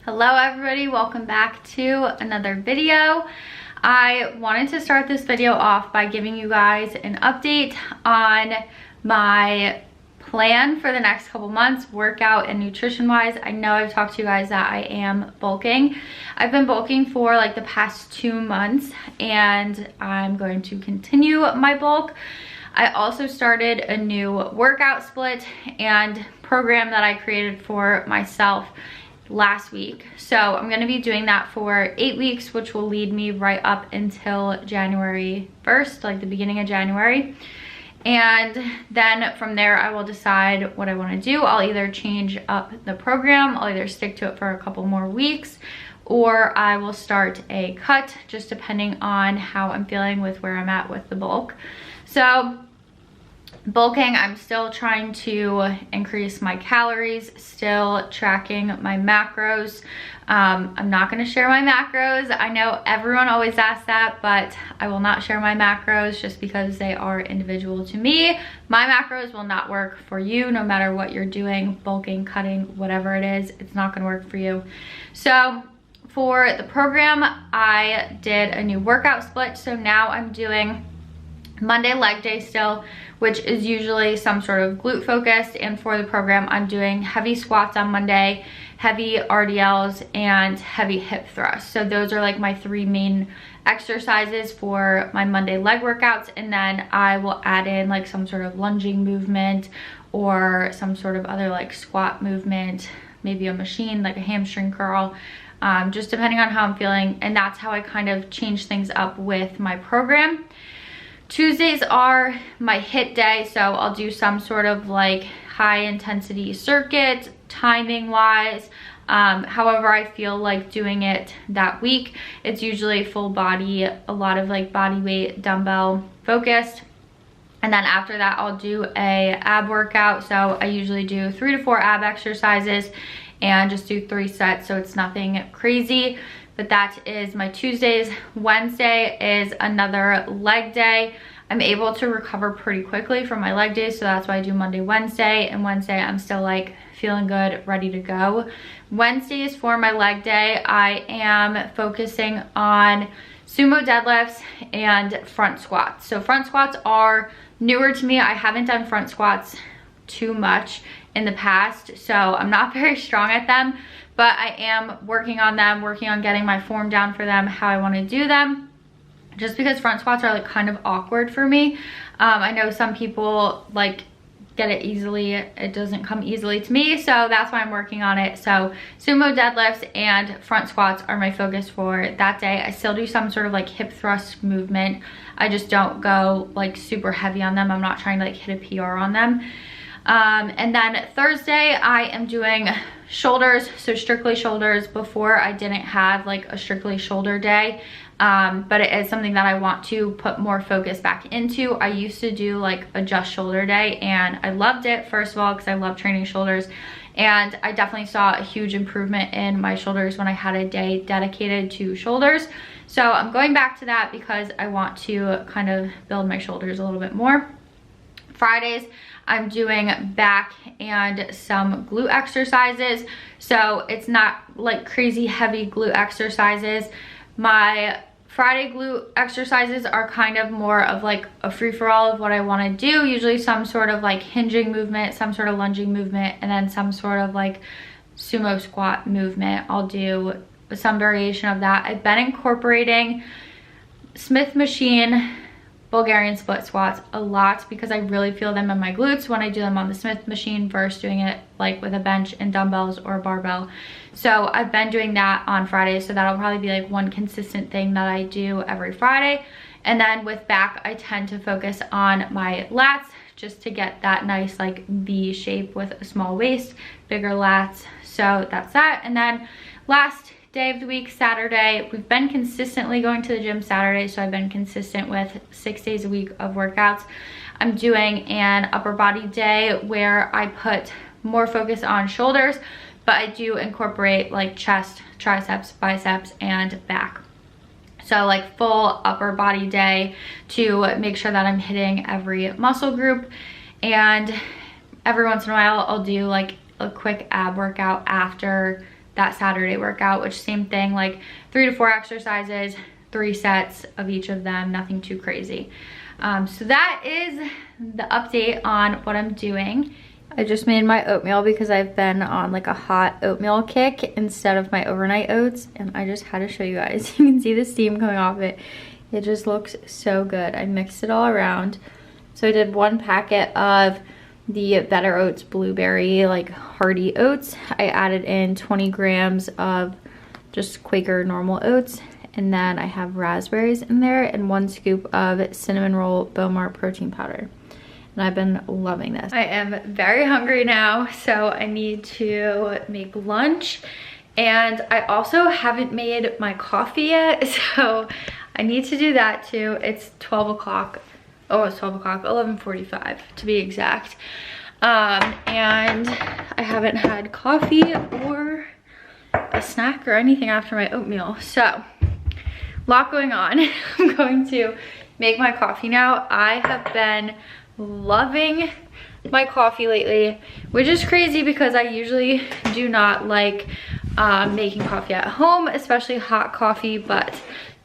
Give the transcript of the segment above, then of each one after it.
Hello everybody, welcome back to another video. I wanted to start this video off by giving you guys an update on my plan for the next couple months, workout and nutrition wise. I know I've talked to you guys that I am bulking. I've been bulking for like the past 2 months and I'm going to continue my bulk. I also started a new workout split and program that I created for myself last week. So I'm going to be doing that for 8 weeks, which will lead me right up until January 1st, like the beginning of January. And then from there, I will decide what I want to do. I'll either change up the program, I'll either stick to it for a couple more weeks, or I will start a cut, just depending on how I'm feeling with where I'm at with the bulk. So bulking, I'm still trying to increase my calories, still tracking my macros. I'm not going to share my macros. I know everyone always asks that, but I will not share my macros just because they are individual to me. My macros will not work for you, no matter what you're doing, bulking, cutting, whatever it is, it's not going to work for you. So for the program, I did a new workout split. So now I'm doing Monday leg day still, which is usually some sort of glute focused, and for the program I'm doing heavy squats on Monday, heavy RDLs, and heavy hip thrusts. So those are like my 3 main exercises for my Monday leg workouts, and then I will add in like some sort of lunging movement or some sort of other like squat movement, maybe a machine like a hamstring curl, just depending on how I'm feeling. And that's how I kind of change things up with my program. Tuesdays are my HIIT day, so I'll do some sort of like high intensity circuit, timing wise, however I feel like doing it that week. It's usually full body, a lot of like body weight, dumbbell focused. And then after that, I'll do a ab workout. So I usually do 3 to 4 ab exercises and just do 3 sets, so it's nothing crazy. But that is my Tuesdays. Wednesday is another leg day. I'm able to recover pretty quickly from my leg days, so that's why I do Monday, Wednesday, and Wednesday I'm still like feeling good, ready to go. Wednesdays for my leg day, I am focusing on sumo deadlifts and front squats. So front squats are newer to me. I haven't done front squats too much in the past, so I'm not very strong at them, but I am working on them, working on getting my form down for them, how I want to do them, just because front squats are like kind of awkward for me. I know some people like get it easily, it doesn't come easily to me, so that's why I'm working on it. So sumo deadlifts and front squats are my focus for that day. I still do some sort of like hip thrust movement, I just don't go like super heavy on them. I'm not trying to like hit a PR on them. And then Thursday I am doing shoulders, so strictly shoulders. Before I didn't have like a strictly shoulder day, but it is something that I want to put more focus back into. I used to do like a just shoulder day and I loved it, first of all because I love training shoulders, and I definitely saw a huge improvement in my shoulders when I had a day dedicated to shoulders. So I'm going back to that because I want to kind of build my shoulders a little bit more. Fridays I'm doing back and some glute exercises, so it's not like crazy heavy glute exercises. My Friday glute exercises are kind of more of like a free-for-all of what I want to do, usually some sort of like hinging movement, some sort of lunging movement, and then some sort of like sumo squat movement. I'll do some variation of that. I've been incorporating Smith machine Bulgarian split squats a lot because I really feel them in my glutes when I do them on the Smith machine versus doing it like with a bench and dumbbells or a barbell. So I've been doing that on Fridays, so that'll probably be like one consistent thing that I do every Friday. And then with back, I tend to focus on my lats just to get that nice like V shape with a small waist, bigger lats. So that's that. And then last day of the week, Saturday, we've been consistently going to the gym Saturday, so I've been consistent with 6 days a week of workouts. I'm doing an upper body day where I put more focus on shoulders, but I do incorporate like chest, triceps, biceps, and back. So like full upper body day to make sure that I'm hitting every muscle group. And every once in a while I'll do like a quick ab workout after that Saturday workout, which same thing, like 3 to 4 exercises, 3 sets of each of them, nothing too crazy. So that is the update on what I'm doing. I just made my oatmeal because I've been on like a hot oatmeal kick instead of my overnight oats, and I just had to show you guys. You can see the steam coming off it. It just looks so good. I mixed it all around. So I did 1 packet of the Better Oats blueberry like hearty oats. I added in 20 grams of just Quaker normal oats, and then I have raspberries in there and 1 scoop of cinnamon roll BOWMAR protein powder. And I've been loving this. I am very hungry now, so I need to make lunch. And I also haven't made my coffee yet, so I need to do that too. It's 12 o'clock. Oh, it's 12 o'clock, 11:45 to be exact. And I haven't had coffee or a snack or anything after my oatmeal. So, a lot going on. I'm going to make my coffee now. I have been loving my coffee lately, which is crazy because I usually do not like making coffee at home, especially hot coffee, but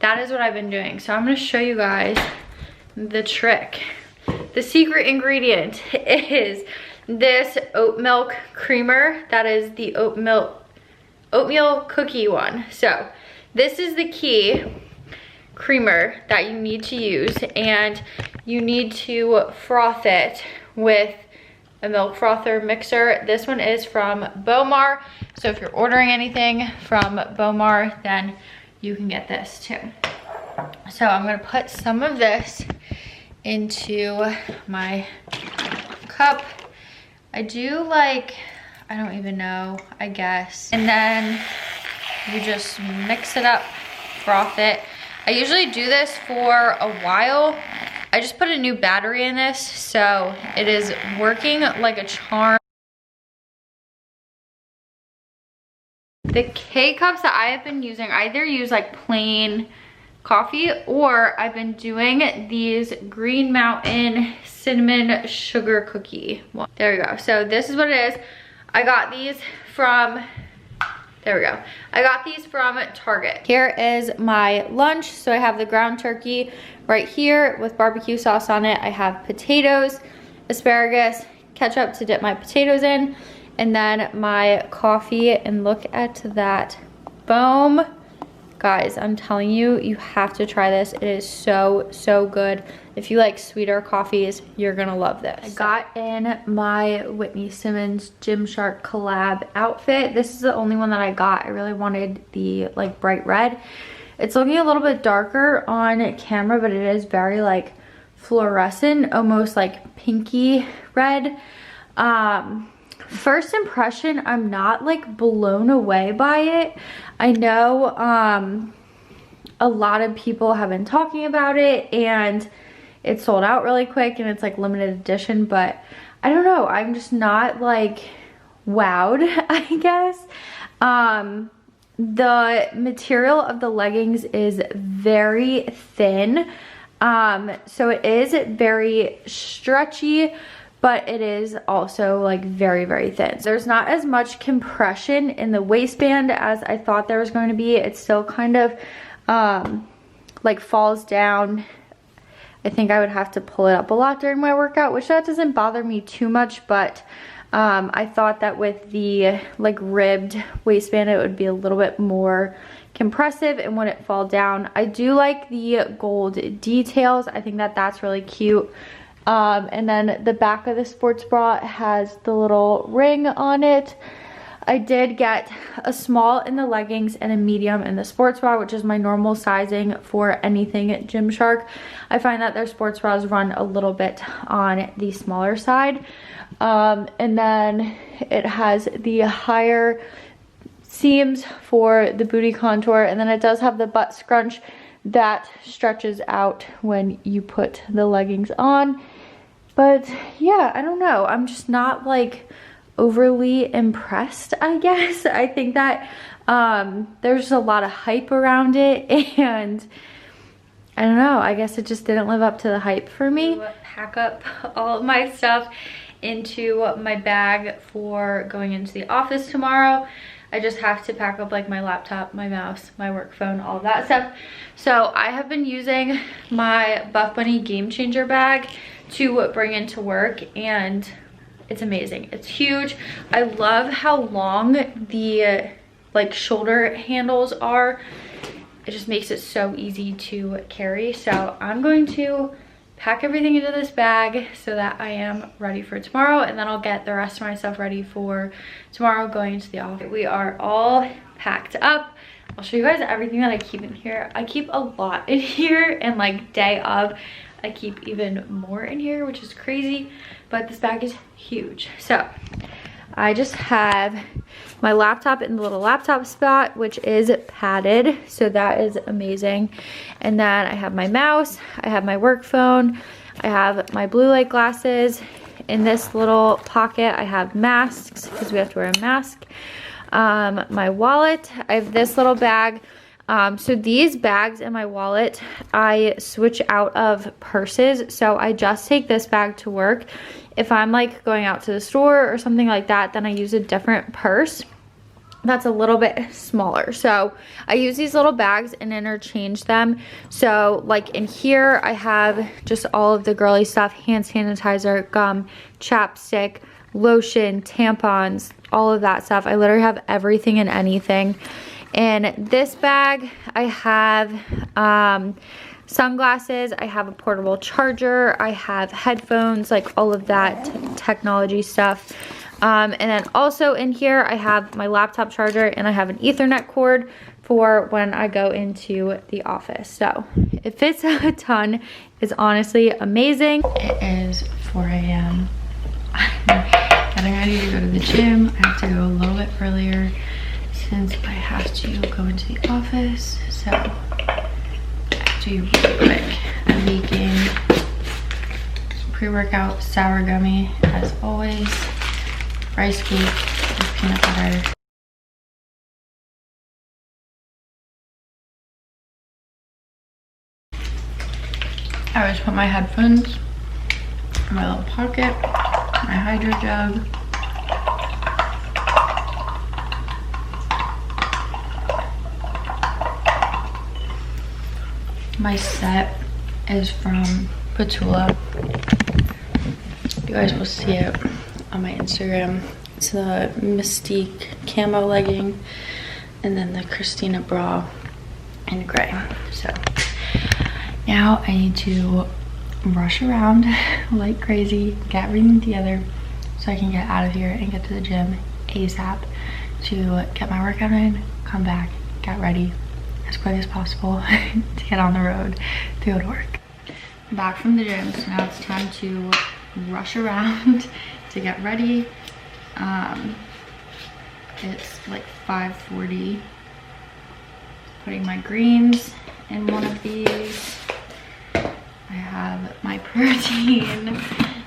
that is what I've been doing. So I'm going to show you guys the trick. The secret ingredient is this oat milk creamer. That is the oatmeal cookie one. So this is the key creamer that you need to use, and you need to froth it with a milk frother mixer. This one is from BOWMAR, so if you're ordering anything from BOWMAR, then you can get this too. So I'm gonna put some of this into my cup. I do like, I don't even know, I guess. And then you just mix it up, froth it. I usually do this for a while. I just put a new battery in this, so it is working like a charm. The K-cups that I have been using, I either use like plain coffee, or I've been doing these Green Mountain cinnamon sugar cookie. There we go. So this is what it is. I got these from, there we go. I got these from Target. Here is my lunch. So I have the ground turkey right here with barbecue sauce on it. I have potatoes, asparagus, ketchup to dip my potatoes in, and then my coffee. And look at that foam. Guys, I'm telling you, you have to try this. It is so, so good. If you like sweeter coffees, you're gonna love this. I got in my Whitney Simmons Gymshark collab outfit. This is the only one that I got. I really wanted the like bright red. It's looking a little bit darker on camera, but it is very like fluorescent, almost like pinky red. First impression, I'm not like blown away by it. I know a lot of people have been talking about it, and it sold out really quick, and it's like limited edition, but I don't know, I'm just not like wowed, I guess. The material of the leggings is very thin, so it is very stretchy, but it is also like very, very thin. There's not as much compression in the waistband as I thought there was going to be. It still kind of like falls down. I think I would have to pull it up a lot during my workout, which that doesn't bother me too much, but I thought that with the like ribbed waistband, it would be a little bit more compressive and wouldn't fall down. I do like the gold details. I think that that's really cute. And then the back of the sports bra has the little ring on it. I did get a small in the leggings and a medium in the sports bra, which is my normal sizing for anything at Gymshark. I find that their sports bras run a little bit on the smaller side. And then it has the higher seams for the booty contour, and then it does have the butt scrunch that stretches out when you put the leggings on. But yeah, I don't know, I'm just not like overly impressed, I guess. I think that there's a lot of hype around it, and I don't know, I guess it just didn't live up to the hype for me. Pack up all of my stuff into my bag for going into the office tomorrow. I just have to pack up like my laptop, my mouse, my work phone, all of that stuff. So I have been using my Buff Bunny Game Changer bag to bring into work, and it's amazing. It's huge. I love how long the like shoulder handles are. It just makes it so easy to carry. So I'm going to pack everything into this bag so that I am ready for tomorrow, and then I'll get the rest of my stuff ready for tomorrow going into the office. We are all packed up. I'll show you guys everything that I keep in here. I keep a lot in here, and like day of I keep even more in here, which is crazy, but this bag is huge. So I just have my laptop in the little laptop spot, which is padded, so that is amazing. And then I have my mouse, I have my work phone, I have my blue light glasses. In this little pocket I have masks, because we have to wear a mask. My wallet, I have this little bag. So these bags and my wallet, I switch out of purses, so I just take this bag to work. If I'm like going out to the store or something like that, then I use a different purse that's a little bit smaller. So I use these little bags and interchange them. So like in here I have just all of the girly stuff: hand sanitizer, gum, chapstick, lotion, tampons, all of that stuff. I literally have everything and anything. In this bag I have sunglasses, I have a portable charger, I have headphones, like all of that technology stuff. And then also in here I have my laptop charger, and I have an Ethernet cord for when I go into the office. So it fits a ton. It's honestly amazing. It is 4 a.m. I'm getting ready to go to the gym. I have to go a little bit earlier since I have to go into the office. So do really quick. I'm making pre-workout sour gummy as always, rice cake with peanut butter. I always put my headphones in my little pocket, my hydro jug. My set is from Petula. You guys will see it on my Instagram. It's the Mystique camo legging, and then the Christina bra in gray. So now I need to rush around like crazy, get everything together so I can get out of here and get to the gym ASAP to get my workout in, come back, get ready as quick as possible to get on the road to go to work. I'm back from the gym, so now it's time to rush around to get ready. It's like 5:40. Putting my greens in one of these. I have my protein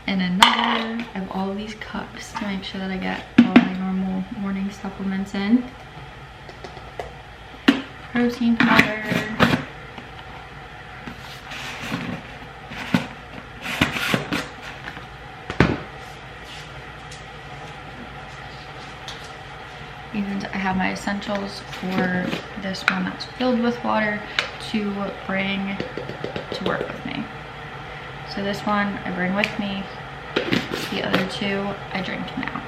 in another. I have all of these cups to make sure that I get all my normal morning supplements in. Protein powder. And I have my essentials for this one that's filled with water to bring to work with me. So this one I bring with me. The other two I drink now.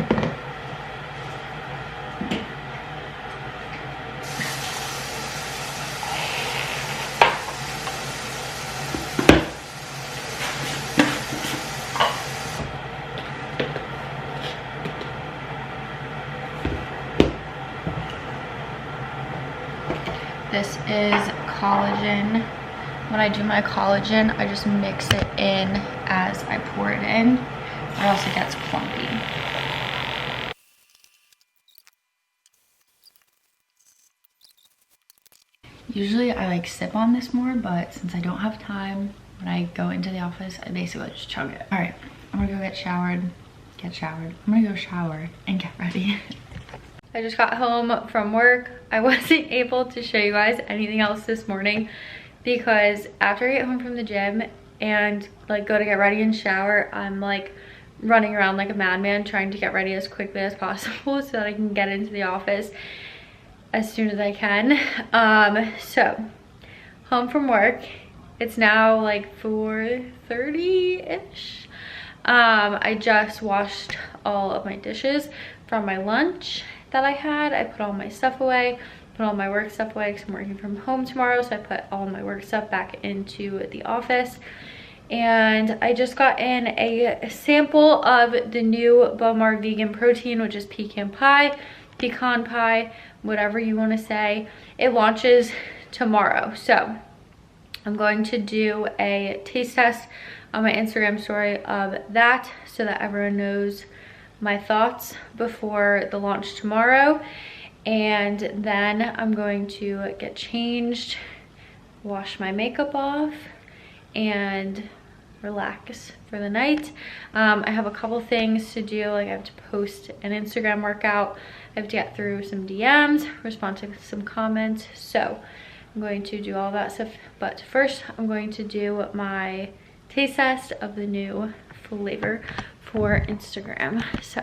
This is collagen. When I do my collagen, I just mix it in as I pour it in, or else it gets clumpy. Usually I like sip on this more, but since I don't have time, when I go into the office, I basically just chug it. All right, I'm gonna go get showered. I'm gonna go shower and get ready. I just got home from work. I wasn't able to show you guys anything else this morning because after I get home from the gym and like go to get ready and shower, I'm like running around like a madman trying to get ready as quickly as possible so that I can get into the office. as soon as I can. So home from work. It's now like 4:30-ish. I just washed all of my dishes from my lunch that I had. I put all my stuff away, put all my work stuff away because I'm working from home tomorrow, so I put all my work stuff back into the office. And I just got in a sample of the new BOWMAR vegan protein, which is pecan pie, whatever you want to say. It launches tomorrow, so I'm going to do a taste test on my Instagram story of that so that everyone knows my thoughts before the launch tomorrow. And then I'm going to get changed, wash my makeup off, and relax for the night. I have a couple things to do, like I have to post an Instagram workout, I have to get through some DMs, respond to some comments, so I'm going to do all that stuff. But first I'm going to do my taste test of the new flavor for Instagram, so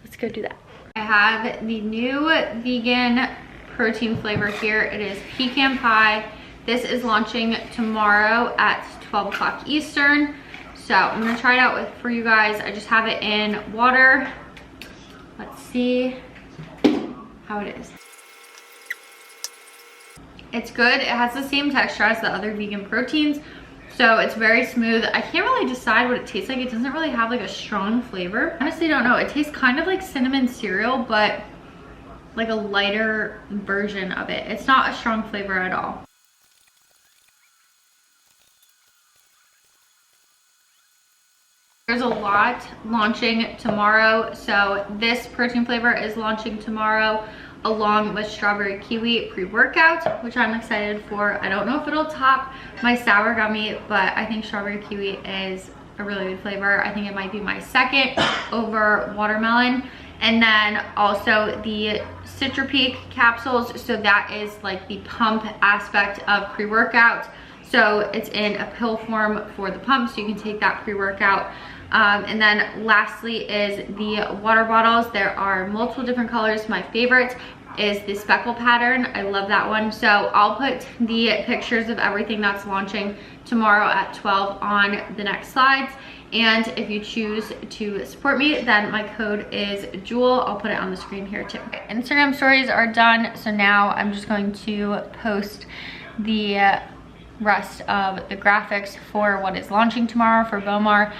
let's go do that. I have the new vegan protein flavor here. It is pecan pie. This is launching tomorrow at 12 o'clock Eastern. So I'm gonna try it out for you guys. I just have it in water. Let's see how it is. It's good. It has the same texture as the other vegan proteins. So it's very smooth. I can't really decide what it tastes like. It doesn't really have like a strong flavor. I honestly don't know. It tastes kind of like cinnamon cereal, but like a lighter version of it. It's not a strong flavor at all. There's a lot launching tomorrow. So this protein flavor is launching tomorrow along with strawberry kiwi pre-workout, which I'm excited for. I don't know if it'll top my sour gummy, but I think strawberry kiwi is a really good flavor. I think it might be my second over watermelon. And then also the Citrapeak capsules. So that is like the pump aspect of pre-workout. So it's in a pill form for the pump, so you can take that pre-workout. And then lastly is the water bottles. There are multiple different colors. My favorite is the speckle pattern. I love that one. So I'll put the pictures of everything that's launching tomorrow at 12 on the next slides. And if you choose to support me, then my code is JEWELL. I'll put it on the screen here too. Instagram stories are done. So now I'm just going to post the rest of the graphics for what is launching tomorrow for BOWMAR.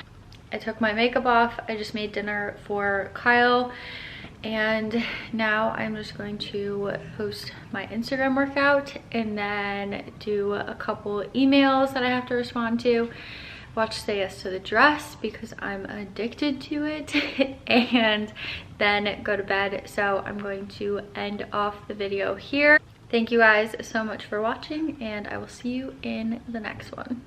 I took my makeup off. I just made dinner for Kyle. And now I'm just going to post my Instagram workout and then do a couple emails that I have to respond to. Watch Say Yes to the Dress because I'm addicted to it. And then go to bed. So I'm going to end off the video here. Thank you guys so much for watching, and I will see you in the next one.